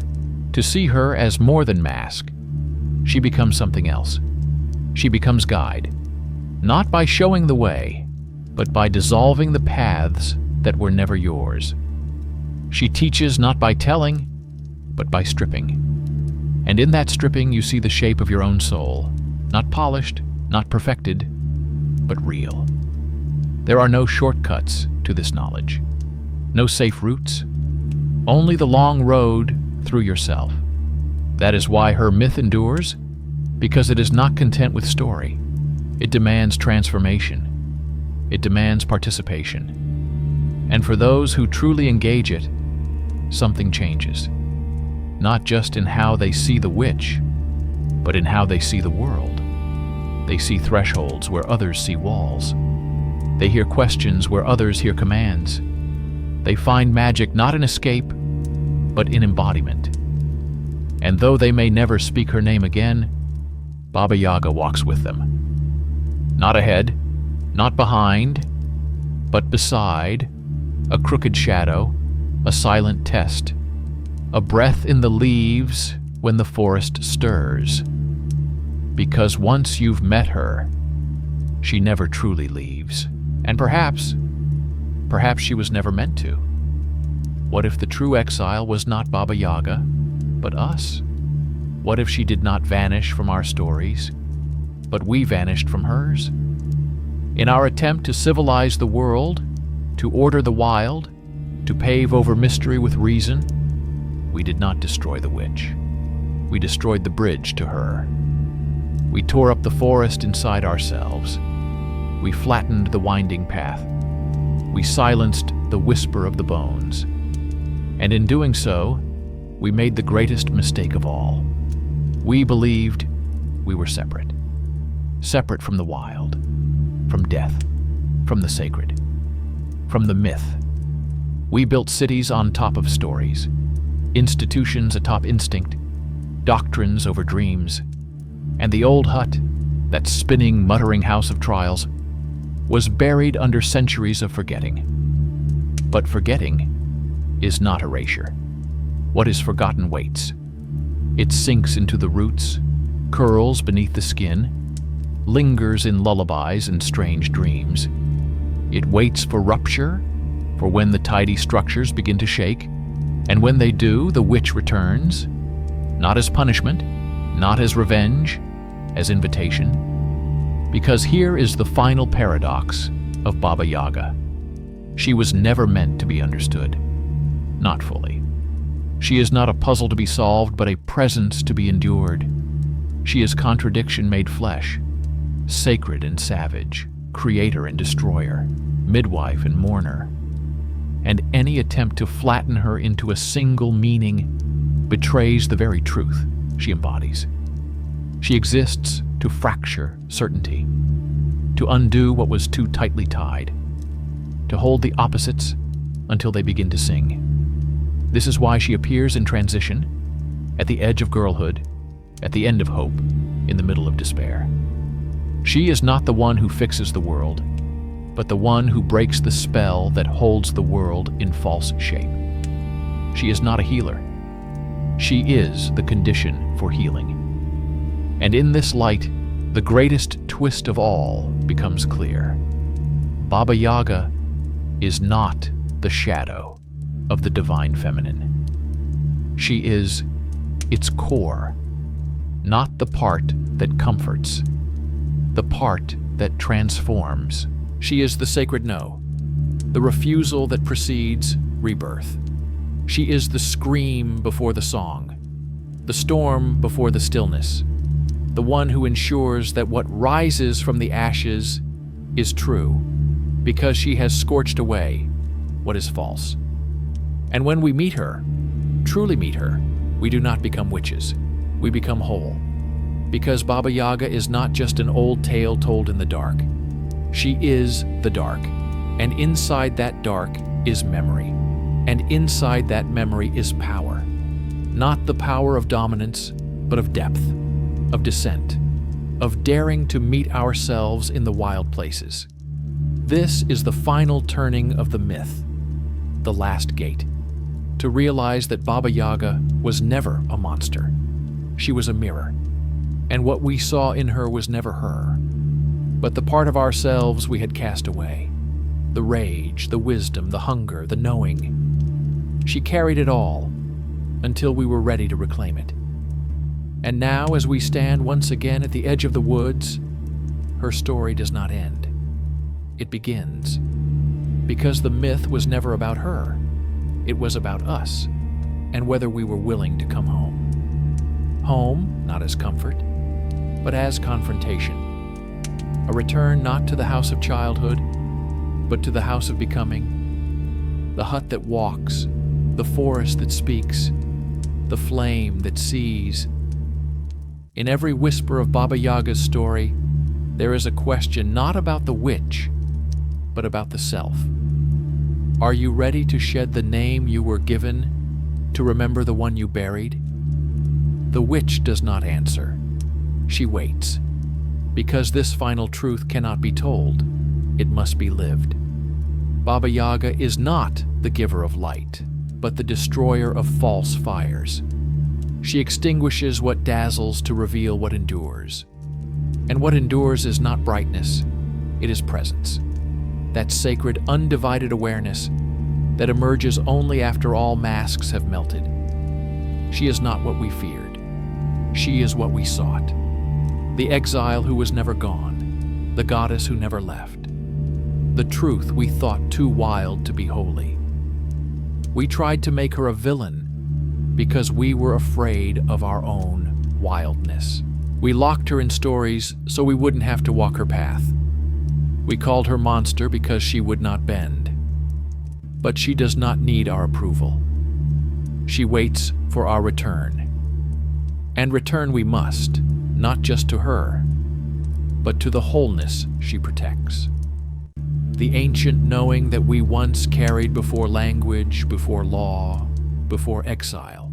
to see her as more than mask, she becomes something else. She becomes guide, not by showing the way, but by dissolving the paths that were never yours. She teaches not by telling, but by stripping. And in that stripping you see the shape of your own soul, not polished, not perfected, but real. There are no shortcuts to this knowledge, no safe routes, only the long road through yourself. That is why her myth endures, because it is not content with story. It demands transformation. It demands participation. And for those who truly engage it, something changes. Not just in how they see the witch, but in how they see the world. They see thresholds where others see walls. They hear questions where others hear commands. They find magic not in escape, but in embodiment. And though they may never speak her name again, Baba Yaga walks with them. Not ahead, not behind, but beside, a crooked shadow, a silent test, a breath in the leaves when the forest stirs. Because once you've met her, she never truly leaves. And perhaps she was never meant to. What if the true exile was not Baba Yaga, but us? What if she did not vanish from our stories, but we vanished from hers? In our attempt to civilize the world, to order the wild, to pave over mystery with reason, we did not destroy the witch. We destroyed the bridge to her. We tore up the forest inside ourselves. We flattened the winding path. We silenced the whisper of the bones. And in doing so, we made the greatest mistake of all. We believed we were separate. Separate from the wild, from death, from the sacred, from the myth. We built cities on top of stories, institutions atop instinct, doctrines over dreams, and the old hut, that spinning, muttering house of trials, was buried under centuries of forgetting. But forgetting is not erasure. What is forgotten waits. It sinks into the roots, curls beneath the skin, lingers in lullabies and strange dreams. It waits for rupture, for when the tidy structures begin to shake, and when they do, the witch returns, not as punishment, not as revenge, as invitation. Because here is the final paradox of Baba Yaga. She was never meant to be understood, not fully. She is not a puzzle to be solved, but a presence to be endured. She is contradiction made flesh, sacred and savage, creator and destroyer, midwife and mourner. And any attempt to flatten her into a single meaning betrays the very truth she embodies. She exists to fracture certainty, to undo what was too tightly tied, to hold the opposites until they begin to sing. This is why she appears in transition, at the edge of girlhood, at the end of hope, in the middle of despair. She is not the one who fixes the world. but the one who breaks the spell that holds the world in false shape. She is not a healer. She is the condition for healing. And in this light, the greatest twist of all becomes clear. Baba Yaga is not the shadow of the divine feminine. She is its core, not the part that comforts, the part that transforms. She is the sacred no, the refusal that precedes rebirth. She is the scream before the song, the storm before the stillness, the one who ensures that what rises from the ashes is true, because she has scorched away what is false. And when we meet her, truly meet her, we do not become witches, we become whole. Because Baba Yaga is not just an old tale told in the dark. She is the dark, and inside that dark is memory. And inside that memory is power. Not the power of dominance, but of depth, of descent, of daring to meet ourselves in the wild places. This is the final turning of the myth, the last gate, to realize that Baba Yaga was never a monster. She was a mirror, and what we saw in her was never her, but the part of ourselves we had cast away, the rage, the wisdom, the hunger, the knowing. She carried it all until we were ready to reclaim it. And now, as we stand once again at the edge of the woods, her story does not end. It begins. Because the myth was never about her. It was about us, and whether we were willing to come home. Home, not as comfort, but as confrontation. A return not to the house of childhood, but to the house of becoming. The hut that walks, the forest that speaks, the flame that sees. In every whisper of Baba Yaga's story, there is a question not about the witch, but about the self. Are you ready to shed the name you were given, to remember the one you buried? The witch does not answer. She waits. Because this final truth cannot be told, it must be lived. Baba Yaga is not the giver of light, but the destroyer of false fires. She extinguishes what dazzles to reveal what endures. And what endures is not brightness, it is presence. That sacred, undivided awareness that emerges only after all masks have melted. She is not what we feared. She is what we sought. The exile who was never gone, the goddess who never left. The truth we thought too wild to be holy. We tried to make her a villain because we were afraid of our own wildness. We locked her in stories so we wouldn't have to walk her path. We called her monster because she would not bend. But she does not need our approval. She waits for our return. And return we must, not just to her, but to the wholeness she protects. The ancient knowing that we once carried before language, before law, before exile.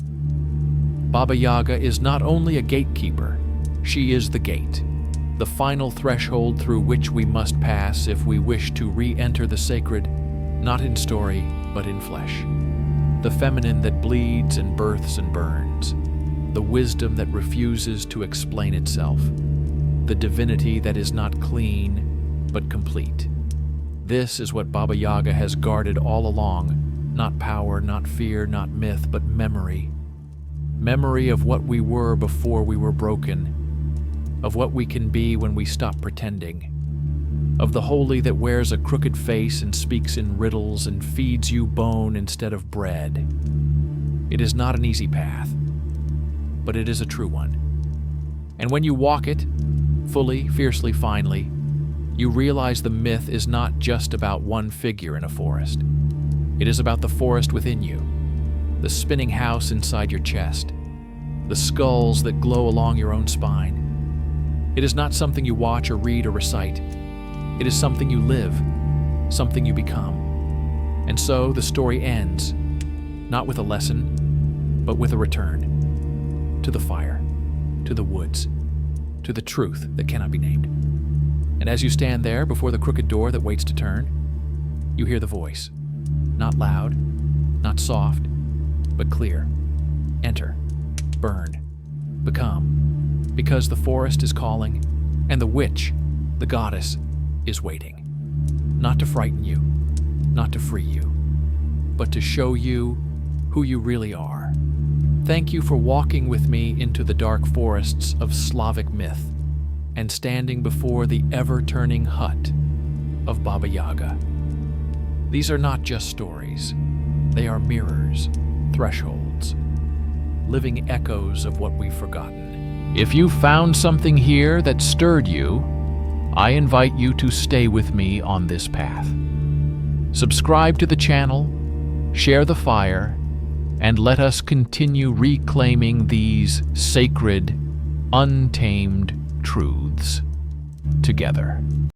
Baba Yaga is not only a gatekeeper, she is the gate, the final threshold through which we must pass if we wish to re-enter the sacred, not in story, but in flesh. The feminine that bleeds and births and burns. The wisdom that refuses to explain itself. The divinity that is not clean, but complete. This is what Baba Yaga has guarded all along. Not power, not fear, not myth, but memory. Memory of what we were before we were broken. Of what we can be when we stop pretending. Of the holy that wears a crooked face and speaks in riddles and feeds you bone instead of bread. It is not an easy path, but it is a true one. And when you walk it, fully, fiercely, finely, you realize the myth is not just about one figure in a forest. It is about the forest within you, the spinning house inside your chest, the skulls that glow along your own spine. It is not something you watch or read or recite. It is something you live, something you become. And so the story ends, not with a lesson, but with a return. To the fire, to the woods, to the truth that cannot be named. And as you stand there before the crooked door that waits to turn, you hear the voice. Not loud, not soft, but clear. Enter, burn, become, because the forest is calling, and the witch, the goddess, is waiting. Not to frighten you, not to free you, but to show you who you really are. Thank you for walking with me into the dark forests of Slavic myth and standing before the ever-turning hut of Baba Yaga. These are not just stories. They are mirrors, thresholds, living echoes of what we've forgotten. If you found something here that stirred you, I invite you to stay with me on this path. Subscribe to the channel, share the fire, and let us continue reclaiming these sacred, untamed truths together.